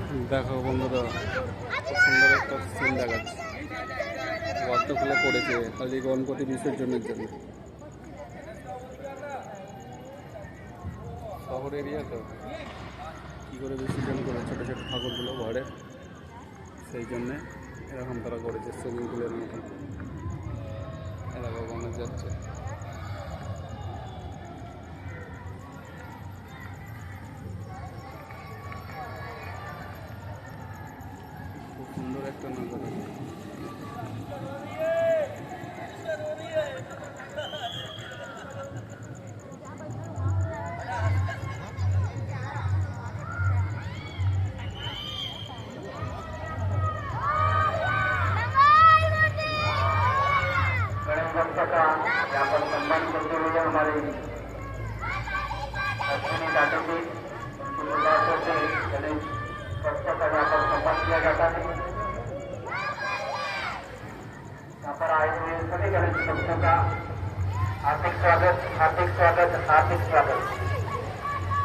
দেখো বন্ধুরা, খুব সুন্দর একটা সিন দেখাচ্ছে। গর্ত খুলে পড়েছে খালি গণপতি বিসর্জনের জন্য। শহর এরিয়া তো কী করে বিসর্জন করে ছোটো ছোটো ঠাকুরগুলো ঘরে, সেই জন্যে এরকম তারা করেছে সুইমিং পুলের মতন। এলাকা মানুষ যাচ্ছে। খুব সুন্দর একটা নজারা। का यहाँ पर सम्मान करते हुए हमारे अश्विनी दादा जी उनकी प्रयासों से गणेश उत्सव का यहाँ पर सम्मान किया जाता है। यहाँ पर आए हुए सभी गणेश भक्तों का हार्दिक स्वागत, हार्दिक स्वागत, हार्दिक स्वागत।